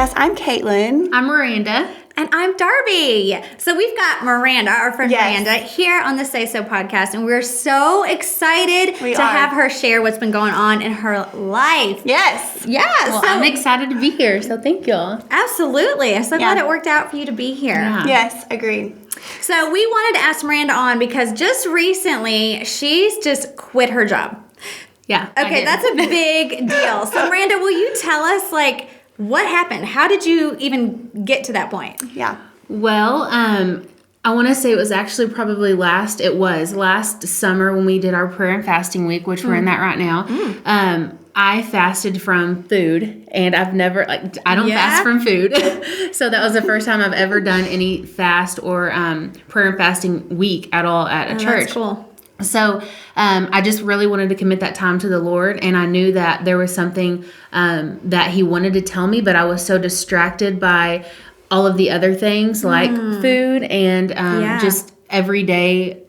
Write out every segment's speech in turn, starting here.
Yes, I'm Kaitlin. I'm Miranda. And I'm Darbi. So we've got Miranda, our friend Yes. Miranda, here on the Say So podcast. And we're so excited to have her share what's been going on in her life. Yes. Yeah. Well, I'm excited to be here, so thank y'all. Absolutely. I'm so glad it worked out for you to be here. Yeah. Yes, agreed. So we wanted to ask Miranda on because just recently, she's just quit her job. Yeah. Okay, that's a big deal. So Miranda, will you tell us, what happened? How did you even get to that point? Yeah. Well, I want to say it was actually probably last summer when we did our prayer and fasting week, which we're in that right now. I fasted from food, and I've never, I don't fast from food. So that was the first time I've ever done any fast or prayer and fasting week at all at a church. That's cool. So I just really wanted to commit that time to the Lord, and I knew that there was something that He wanted to tell me, but I was so distracted by all of the other things like food and just everyday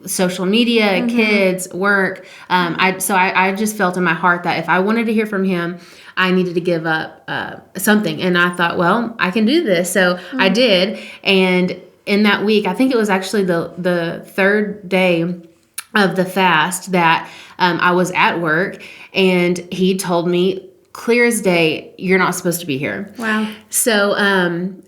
social media, kids, work. I just felt in my heart that if I wanted to hear from Him, I needed to give up something. And I thought, well, I can do this. So I did. And in that week, I think it was actually the third day of the fast that I was at work, and He told me, clear as day, you're not supposed to be here. Wow. So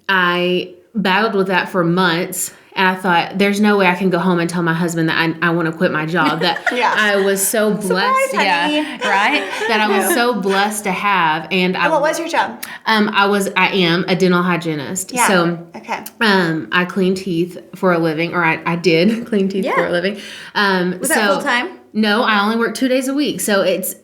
I battled with that for months. And I thought, there's no way I can go home and tell my husband that I want to quit my job. That I was so blessed. Surprise, honey. That I was so blessed to have. And what was your job? I am a dental hygienist. Yeah. So okay. I clean teeth for a living, or I did clean teeth for a living. Was that full time? No, I only work 2 days a week. So it's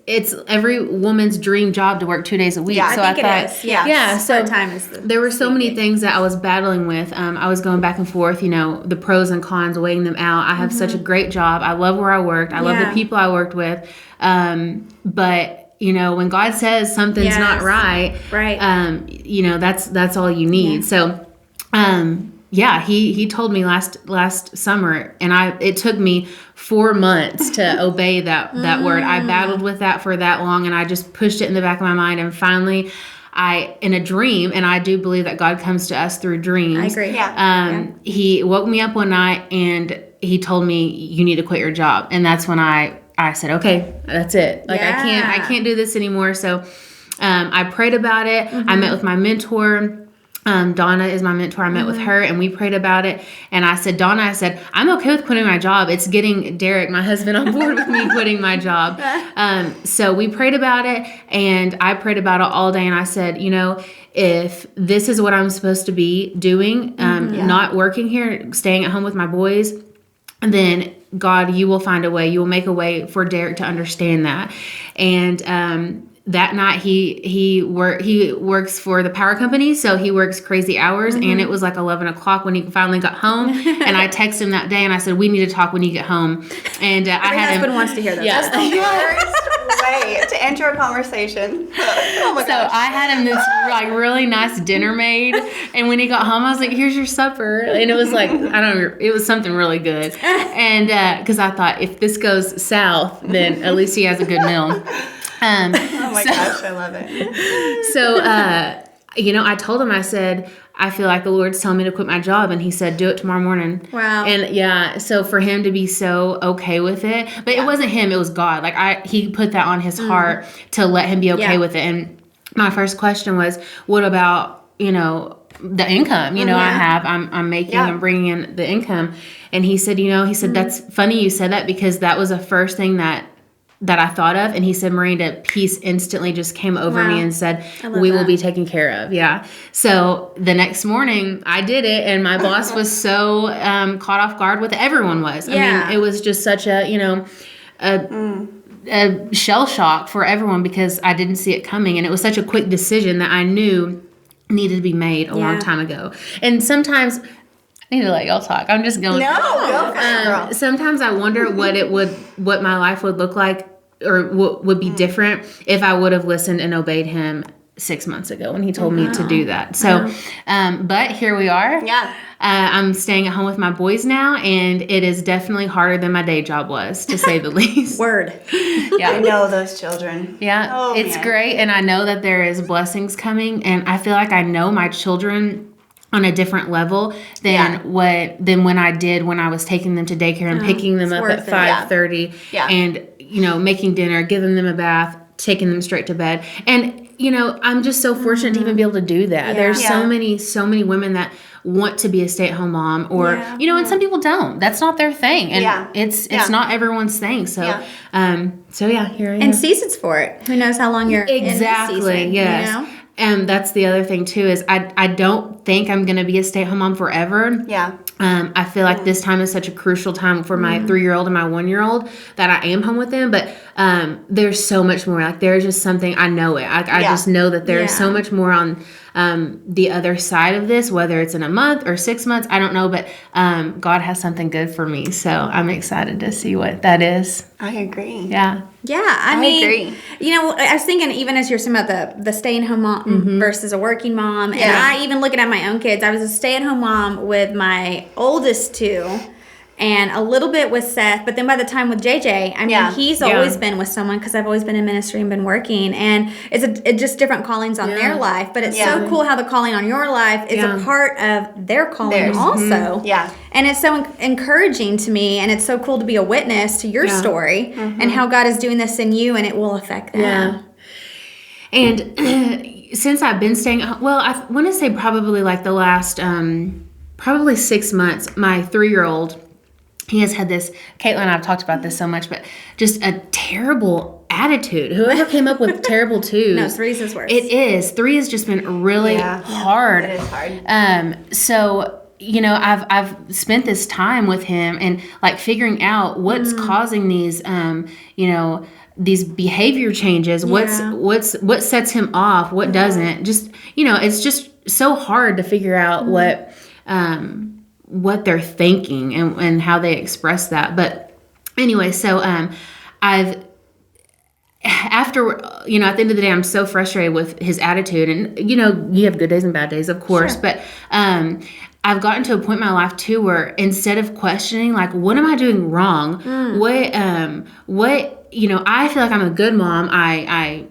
every woman's dream job to work 2 days a week. Yeah, so I think it is. Yeah. So part-time is there were so many things that I was battling with. I was going back and forth, the pros and cons, weighing them out. I have such a great job. I love where I worked. I love the people I worked with. But when God says something's not right, that's all you need. Yeah. So, he told me last summer, and it took me 4 months to obey that word. I battled with that for that long, and I just pushed it in the back of my mind, and finally in a dream, and I do believe that God comes to us through dreams. I agree. Yeah. He woke me up one night, and He told me, you need to quit your job. And that's when I said, okay, that's it. I can't do this anymore. So I prayed about it. I met with my mentor. Donna is my mentor. I met with her, and we prayed about it. And I said, Donna, I'm okay with quitting my job. It's getting Derek, my husband, on board with me quitting my job. So we prayed about it, and I prayed about it all day. And I said, if this is what I'm supposed to be doing, not working here, staying at home with my boys, then God, you will find a way. You will make a way for Derek to understand that. And that night he works for the power company, so he works crazy hours, and it was 11 o'clock when he finally got home. And I texted him that day, and I said, we need to talk when you get home. And my husband wants to hear that. Yeah. That's the worst way to enter a conversation. Oh my gosh. So I had him this really nice dinner made, and when he got home, I was like, here's your supper. And it was it was something really good. And because I thought, if this goes south, then at least he has a good meal. Oh my gosh, I love it. So, I told him, I said, I feel like the Lord's telling me to quit my job. And He said, do it tomorrow morning. Wow. And so for him to be so okay with it, but it wasn't him, it was God. He put that on His heart to let him be okay with it. And my first question was, what about, the income, I'm making, I'm bringing in the income. And he said, that's funny you said that, because that was the first thing that I thought of. And he said, Miranda, peace instantly just came over me and said, we will be taken care of. Yeah. So the next morning I did it, and my boss was so caught off guard with it. Everyone was. I mean, it was just such a shell shock for everyone, because I didn't see it coming. And it was such a quick decision that I knew needed to be made a long time ago. And sometimes I need to let y'all talk. I'm just going. No, go for it, girl. Sometimes I wonder what my life would look like, or what would be different if I would have listened and obeyed Him 6 months ago when he told me to do that. So, but here we are. Yeah. I'm staying at home with my boys now, and it is definitely harder than my day job was, to say the least. Word. Yeah. I know those children. Yeah, Oh, it's man. great, and I know that there is blessings coming, and I feel like I know my children on a different level than when I did when I was taking them to daycare and picking them up at worth it. 5:30 Yeah. and making dinner, giving them a bath, taking them straight to bed. And I'm just so fortunate to even be able to do that. Yeah. There's Yeah. so many women that want to be a stay-at-home mom, or and some people don't. That's not their thing, and it's not everyone's thing. So here I am. And seasons for it. Who knows how long you're in this season, yes. you know? And that's the other thing too, is I don't think I'm going to be a stay-at-home mom forever. Yeah. I feel like this time is such a crucial time for my 3-year-old and my 1-year-old that I am home with them. But there's so much more. Like, there's just something, I know it. I just know that there's so much more on the other side of this, whether it's in a month or 6 months, I don't know. But God has something good for me. So I'm excited to see what that is. I agree. Yeah. Yeah, I mean, agree. I was thinking, even as you're talking about the stay-at-home mom versus a working mom, and I even looking at my own kids, I was a stay-at-home mom with my oldest two, and a little bit with Seth, but then by the time with JJ, I mean, he's always been with someone, because I've always been in ministry and been working, and it's just different callings on their life, but it's so cool how the calling on your life is a part of their calling also. Yeah. And it's so encouraging to me, and it's so cool to be a witness to your story and how God is doing this in you, and it will affect them. Yeah. And since I've been staying, I want to say probably like the last, probably 6 months, my 3-year-old, he has had this, Kaitlin and I have talked about this so much, but just a terrible attitude. Whoever came up with terrible twos. No, 3's is worse. It is. 3 has just been really hard. It is hard. So, I've spent this time with him and like figuring out what's causing these, these behavior changes. What sets him off? What doesn't? Just, it's just so hard to figure out what they're thinking and how they express that. But anyway, so at the end of the day, I'm so frustrated with his attitude, and you have good days and bad days, of course, but I've gotten to a point in my life too where instead of questioning, like, what am I doing wrong? What I feel like I'm a good mom. I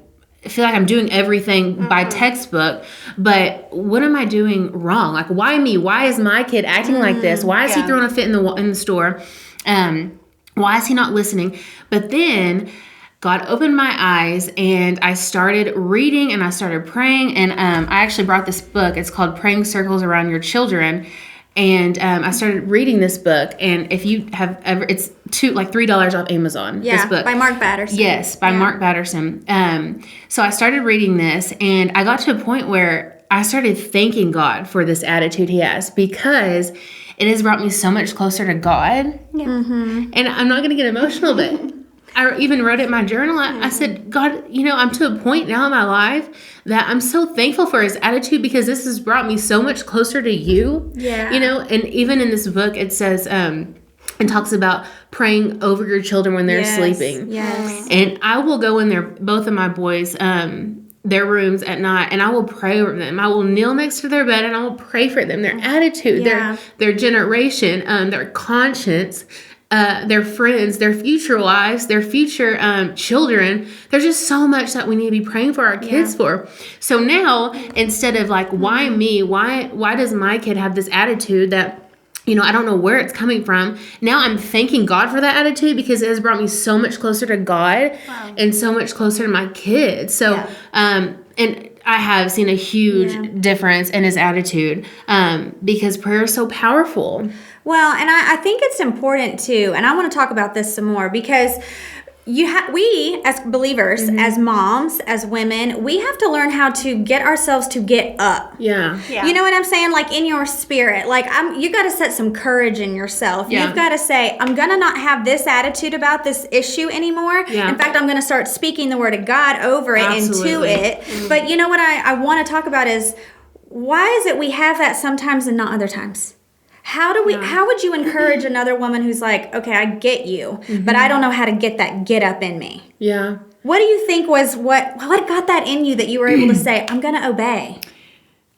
feel like I'm doing everything by textbook, but what am I doing wrong? Like, why me? Why is my kid acting like this? Why is he throwing a fit in the store? Why is he not listening? But then God opened my eyes, and I started reading, and I started praying, and I actually brought this book. It's called Praying Circles Around Your Children. And I started reading this book, and if you have ever, it's $3 off Amazon. This book by Mark Batterson. Yes, by Mark Batterson. So I started reading this, and I got to a point where I started thanking God for this attitude he has, because it has brought me so much closer to God. Yeah. And I'm not going to get emotional, but I even wrote it in my journal. I said, God, I'm to a point now in my life that I'm so thankful for his attitude, because this has brought me so much closer to you. Yeah. And even in this book, it says, it talks about praying over your children when they're sleeping. Yes. And I will go in there, both of my boys, their rooms at night, and I will pray over them. I will kneel next to their bed, and I will pray for them, their attitude, their generation, their conscience, their friends, their future lives, their future children. There's just so much that we need to be praying for our kids for. So now, instead of like, why me? Why does my kid have this attitude that, I don't know where it's coming from. Now I'm thanking God for that attitude, because it has brought me so much closer to God and so much closer to my kids. So, and I have seen a huge difference in his attitude, because prayer is so powerful. Well, and I think it's important too, and I want to talk about this some more, because we as believers, as moms, as women, we have to learn how to get ourselves to get up. Yeah. You know what I'm saying? Like, in your spirit, like, you got to set some courage in yourself. Yeah. You've got to say, I'm going to not have this attitude about this issue anymore. Yeah. In fact, I'm going to start speaking the word of God over it and to it. But you know what I want to talk about is, why is it we have that sometimes and not other times? How would you encourage another woman who's like, okay, I get you, but I don't know how to get that get up in me? Yeah. What do you think was what got that in you that you were able to say, I'm going to obey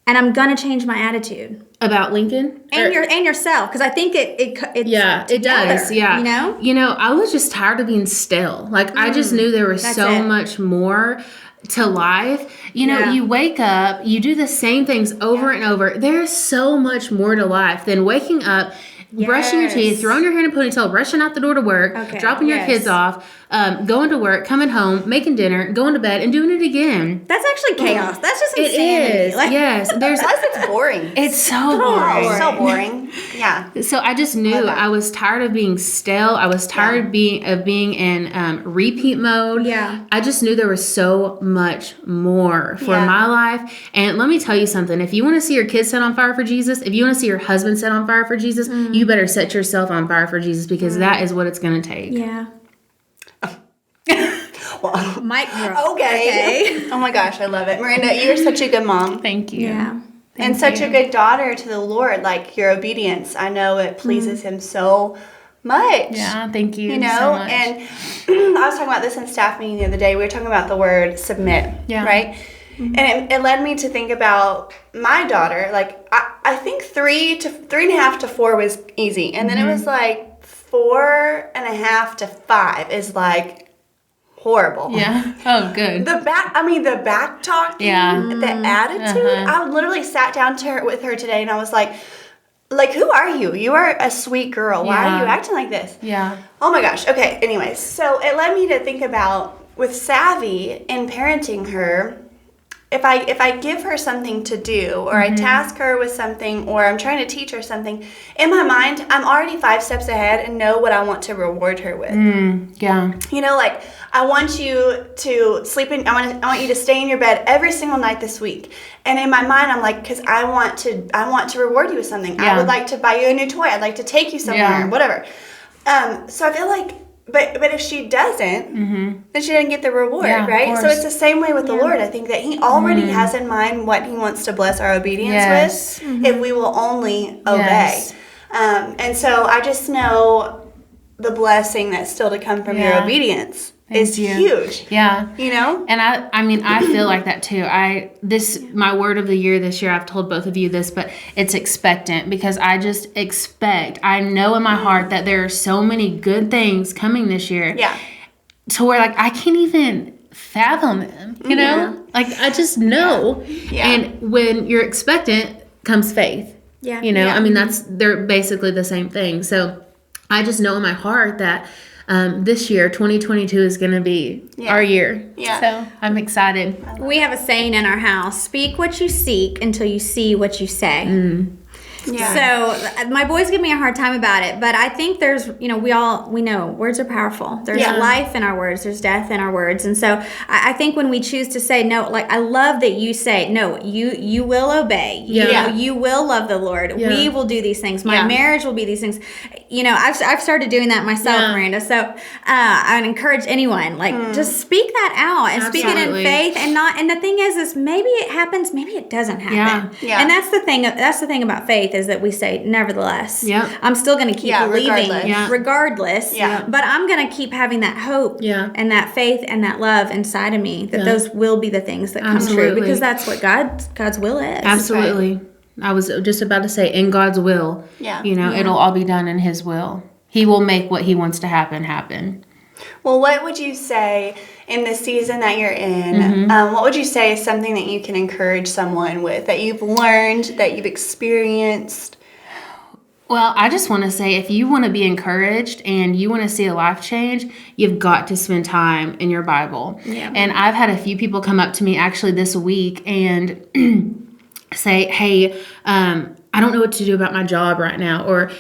and I'm going to change my attitude? About Lincoln? And yourself, because I think it's it together, does. Yeah. I was just tired of being still. Like, I just knew there was so much more to life. You wake up, you do the same things over and over. There's so much more to life than waking up, brushing your teeth, throwing your hair in a ponytail, rushing out the door to work, dropping your kids off, going to work, coming home, making dinner, going to bed, and doing it again. That's actually chaos. That's just insanity. It is. Yes. Plus, it's boring. It's so boring. So boring. Yeah. So I just knew I was tired of being stale. I was tired of being in repeat mode. Yeah. I just knew there was so much more for my life. And let me tell you something. If you want to see your kids set on fire for Jesus, if you want to see your husband set on fire for Jesus, you better set yourself on fire for Jesus, because that is what it's going to take. Yeah. Well, Mic drop. Okay. Oh my goch, I love it. Miranda, you're such a good mom. Thank you. Yeah. And such a good daughter to the Lord. Like, your obedience, I know it pleases him so much. Yeah, thank you. So much. And I was talking about this in staff meeting the other day. We were talking about the word submit, right? And it led me to think about my daughter. Like, I think 3.5 to 4 was easy. And then it was like 4.5 to 5 is like horrible. Yeah. Oh, good. The back talking, the attitude. I literally sat down with her today and I was like, who are you? You are a sweet girl. Why are you acting like this? Yeah. Oh my gosh. Okay. Anyways, so it led me to think about with Savvy in parenting her, if I give her something to do, or I task her with something, or I'm trying to teach her something, in my mind, I'm already 5 steps ahead and know what I want to reward her with. Yeah. Like, I want you to sleep in. I want you to stay in your bed every single night this week. And in my mind, I'm like, because I want to reward you with something. I would like to buy you a new toy. I'd like to take you somewhere, whatever. So I feel like, but if she doesn't, then she doesn't get the reward, right? So it's the same way with the Lord. I think that He already has in mind what He wants to bless our obedience with, if we will only obey. And so I just know the blessing that's still to come from your obedience is huge. Yeah. And I feel like that too. My word of the year this year, I've told both of you this, but it's expectant, because I just expect, I know in my heart that there are so many good things coming this year. Yeah. To where, like, I can't even fathom them, you know? Like, I just know. Yeah. And when you're expectant comes faith. Yeah. They're basically the same thing. So I just know in my heart that this year, 2022, is going to be our year. Yeah. So I'm excited. We have a saying in our house: speak what you seek until you see what you say. Yeah. So my boys give me a hard time about it, but I think there's, we know words are powerful. There's life in our words. There's death in our words. And so I think when we choose to say no, like, I love that you say, no, you will obey. You will love the Lord. Yeah. We will do these things. My marriage will be these things. I've started doing that myself, Miranda. So I would encourage anyone, just speak that out and speak it in faith, and the thing is maybe it happens, maybe it doesn't happen. Yeah. And that's the thing about faith, is that we say, nevertheless, I'm still going to keep believing regardless, but I'm going to keep having that hope and that faith and that love inside of me, that those will be the things that come true, because that's what God's will is. Absolutely. Right? I was just about to say, in God's will, it'll all be done in His will. He will make what He wants to happen. Well, what would you say in the season that you're in? What would you say is something that you can encourage someone with, that you've learned, that you've experienced? Well, I just want to say, if you want to be encouraged and you want to see a life change, you've got to spend time in your Bible. Yeah. And I've had a few people come up to me actually this week and say, hey, I don't know what to do about my job right now, or,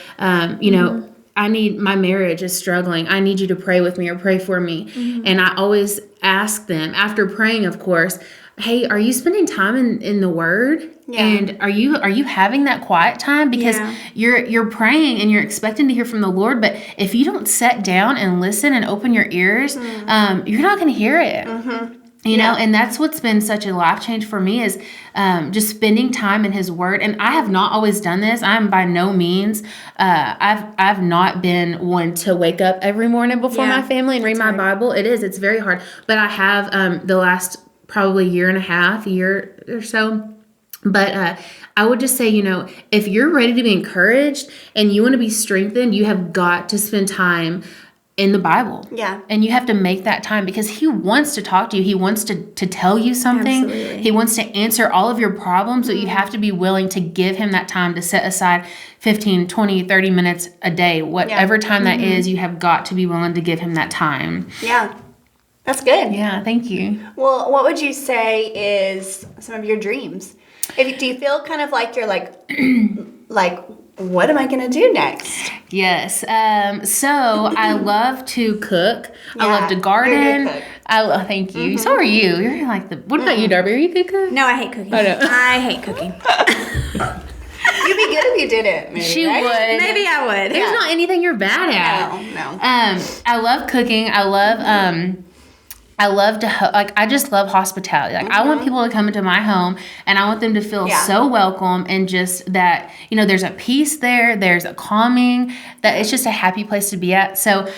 my marriage is struggling. I need you to pray with me or pray for me. And I always ask them, after praying, of course, hey, are you spending time in the Word? Yeah. And are you having that quiet time? Because you're praying and you're expecting to hear from the Lord, but if you don't sit down and listen and open your ears, you're not going to hear it. You know, and that's what's been such a life change for me is just spending time in His Word. And I have not always done this. I'm by no means. I've not been one to wake up every morning before my family and read my Bible. It's very hard. But I have the last probably year or so. But I would just say, you know, if you're ready to be encouraged and you want to be strengthened, you have got to spend time in the Bible. Yeah. And you have to make that time because He wants to talk to you. He wants to tell you something. Absolutely. He wants to answer all of your problems. So you have to be willing to give Him that time to set aside 15, 20, 30 minutes a day. Whatever time that is, you have got to be willing to give Him that time. Yeah. That's good. Yeah, thank you. Well, what would you say is some of your dreams? Do you feel kind of like you're like, what am I going to do next? Yes. So I love to cook. I love to you're a garden. good cook. Thank you. So are you. You're like what about you, Darbi? Are you a good cook? No, I hate cooking. Oh, no. I hate cooking. You'd be good if you did it. Maybe, She right? would. Maybe I would. There's not anything you're bad at. No. I love cooking. I love I just love hospitality. Like I want people to come into my home and I want them to feel so welcome and just that, you know, there's a peace there. There's a calming that it's just a happy place to be at. So,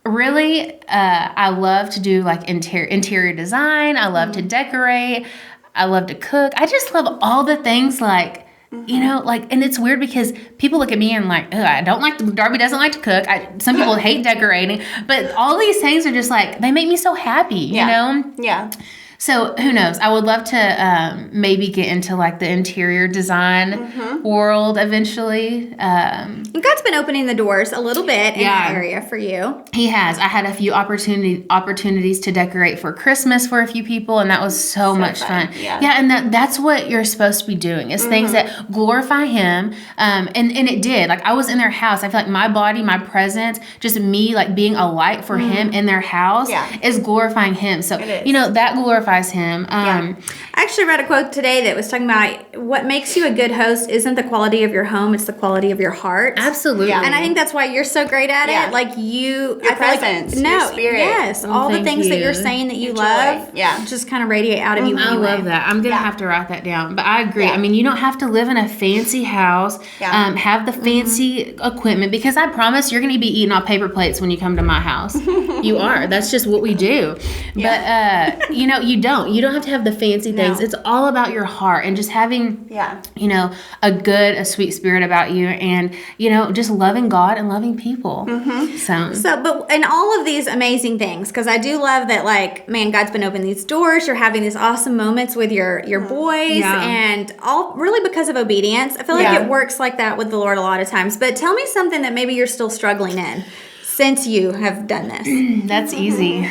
really, I love to do like interior design. I love to decorate. I love to cook. I just love all the things like, you know, like, and it's weird because people look at me and like, I don't like Darbi doesn't like to cook. Some people hate decorating, but all these things are just like, they make me so happy, you know? Yeah. So who knows? I would love to maybe get into like the interior design world eventually. God's been opening the doors a little bit in that area for you. He has. I had a few opportunities to decorate for Christmas for a few people, and that was so much fun. Yeah, and that's what you're supposed to be doing is things that glorify Him. And it did. Like I was in their house. I feel like my body, my presence, just me like being a light for Him in their house is glorifying Him. So you know that glorifies Him. I actually read a quote today that was talking about what makes you a good host isn't the quality of your home, it's the quality of your heart. Absolutely. And I think that's why you're so great at it. Like your presence, your spirit. Yes, all the things that you're saying that you love just kind of radiate out of you anyway. I love that. I'm going to have to write that down. But I agree. I mean, you don't have to live in a fancy house, have the fancy equipment, because I promise you're going to be eating off paper plates when you come to my house. You are. That's just what we do. But, you know, you don't have to have the fancy things. It's all about your heart and just having, you know, a sweet spirit about you and, you know, just loving God and loving people. But in all of these amazing things, because I do love that, like, man, God's been opening these doors. You're having these awesome moments with your boys and all really because of obedience. I feel like it works like that with the Lord a lot of times. But tell me something that maybe you're still struggling in since you have done this. That's easy.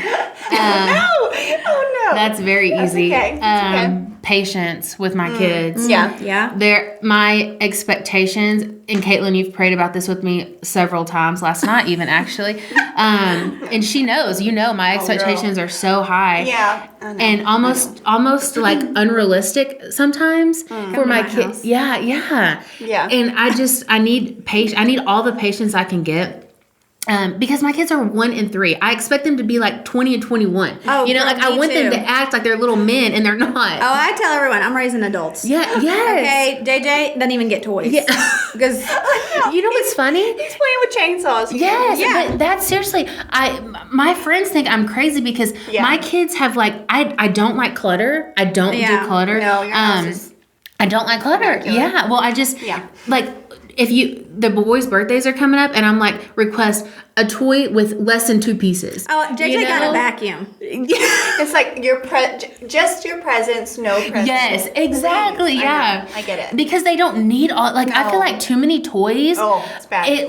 Oh no. That's very easy. Okay. Patience with my kids. My expectations, and Kaitlin, you've prayed about this with me several times last night, even actually. And she knows, you know, my expectations are so high. And almost like unrealistic sometimes for my kids. Yeah. And I need patience. I need all the patience I can get. Because my kids are 1 and 3. I expect them to be like 20 and 21. Oh, you know, like I want them to act like they're little men and they're not. Oh, I tell everyone I'm raising adults. Yes. Okay, JJ doesn't even get toys. Because you know what's funny? He's playing with chainsaws. Yes. But that's seriously, my friends think I'm crazy because my kids have like, I don't like clutter. I don't do clutter. No, your house is I don't like clutter. Yeah. Well, I just like the boys' birthdays are coming up, and I'm like, request a toy with less than 2 pieces. Oh, JJ got a vacuum. It's like just your presence, no presents. Yes, exactly. I get it. Because they don't need all. Like I feel like too many toys. Oh, it's bad. It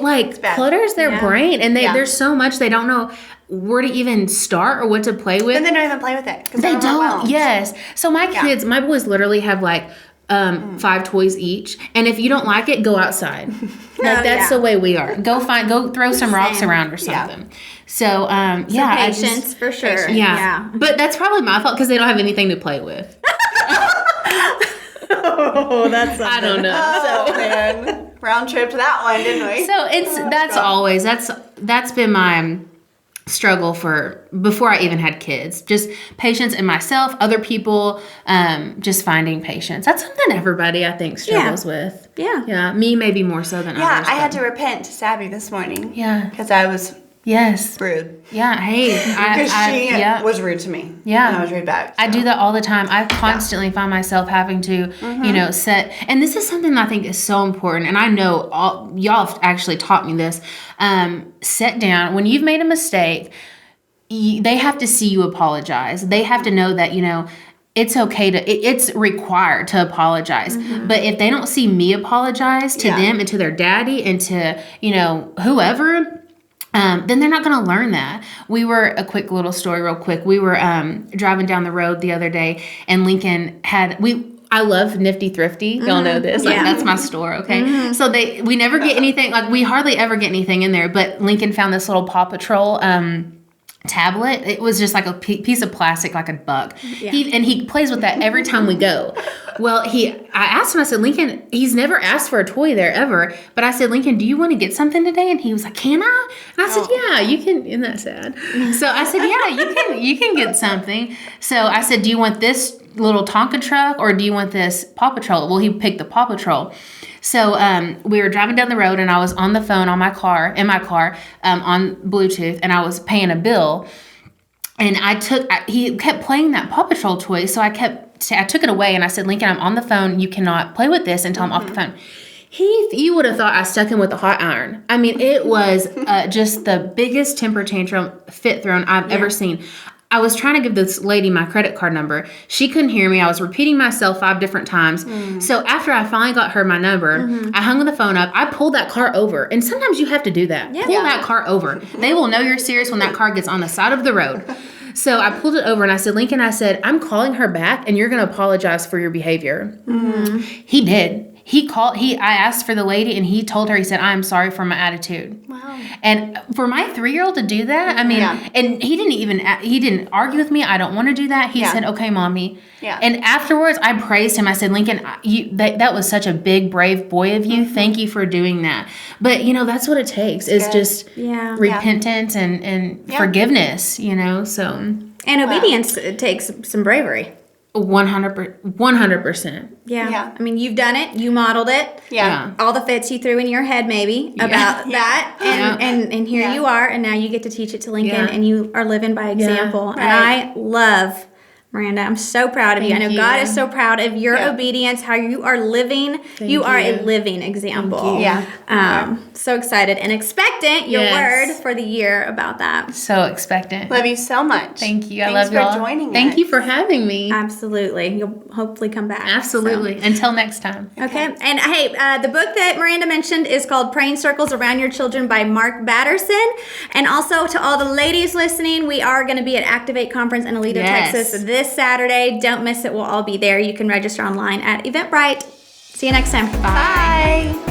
clutters their brain, and there's so much they don't know where to even start or what to play with. And they don't even play with it. They don't. Yes. So my kids, my boys literally have like 5 toys each, and if you don't like it, go outside. Like that's the way we are. Go throw some rocks around or something. So patience for sure. Yeah. But that's probably my fault because they don't have anything to play with. Oh, that's something. I don't know. Oh man, round trip to that one, didn't we? So that's been my struggle before I even had kids. Just patience in myself, other people, just finding patience. That's something everybody, I think, struggles with. Yeah. Yeah. Me maybe more so than others. Yeah, I had to repent to Sabby this morning. Yeah. Because I was rude. Yeah. Hey. Because she was rude to me. Yeah. And I was rude back. So. I do that all the time. I constantly find myself having to, set. And this is something that I think is so important. And I know y'all have actually taught me this. Sit down. When you've made a mistake, they have to see you apologize. They have to know that, it's okay it's required to apologize. But if they don't see me apologize to them and to their daddy and to, whoever, then they're not going to learn that. A quick little story real quick. We were driving down the road the other day, and Lincoln I love Nifty Thrifty. Y'all know this. That's my store, okay? So we never get anything, we hardly ever get anything in there, but Lincoln found this little Paw Patrol tablet. It was just like a piece of plastic, like a buck. Yeah. He plays with that every time we go. Well, I asked him, I said, Lincoln, he's never asked for a toy there ever. But I said, Lincoln, do you want to get something today? And he was like, can I? And I said, yeah, you can. Isn't that sad? So I said, yeah, you can get something. So I said, do you want this little Tonka truck or do you want this Paw Patrol? Well, he picked the Paw Patrol. So we were driving down the road, and I was on the phone in my car on Bluetooth, and I was paying a bill. And he kept playing that Paw Patrol toy, so I took it away, and I said, Lincoln, I'm on the phone. You cannot play with this until I'm off the phone. You would have thought I stuck him with a hot iron. I mean, it was just the biggest temper tantrum fit thrown I've ever seen. I was trying to give this lady my credit card number. She couldn't hear me. I was repeating myself 5 different times. So after I finally got her my number, I hung the phone up. I pulled that car over. And sometimes you have to do that. Yeah. Pull that car over. They will know you're serious when that car gets on the side of the road. So I pulled it over and I said, Lincoln, I'm calling her back and you're going to apologize for your behavior. He did. I asked for the lady and he told her, he said, I'm sorry for my attitude. Wow. And for my 3-year-old to do that, I mean, and he didn't argue with me. I don't want to do that. He said, okay, mommy. Yeah. And afterwards I praised him. I said, Lincoln, that was such a big, brave boy of you. Thank you for doing that. But that's what it takes is just repentance and forgiveness, so. And obedience takes some bravery. 100%. Yeah. I mean, you've done it. You modeled it. Yeah. All the fits you threw in your head maybe about that. And here you are. And now you get to teach it to Lincoln and you are living by example. Yeah. And I love, Miranda, I'm so proud of you. I know God is so proud of your obedience, how you are living. You are a living example. Yeah. So excited and expectant, your word for the year about that. So expectant. Love you so much. Thank you. I love you all. Thanks for joining us. Thank you for having me. Absolutely. You'll hopefully come back. Absolutely. So. Until next time. Okay. And hey, the book that Miranda mentioned is called Praying Circles Around Your Children by Mark Batterson. And also to all the ladies listening, we are going to be at Activate Conference in Aledo, Texas this Saturday. Don't miss it. We'll all be there. You can register online at Eventbrite. See you next time. Bye.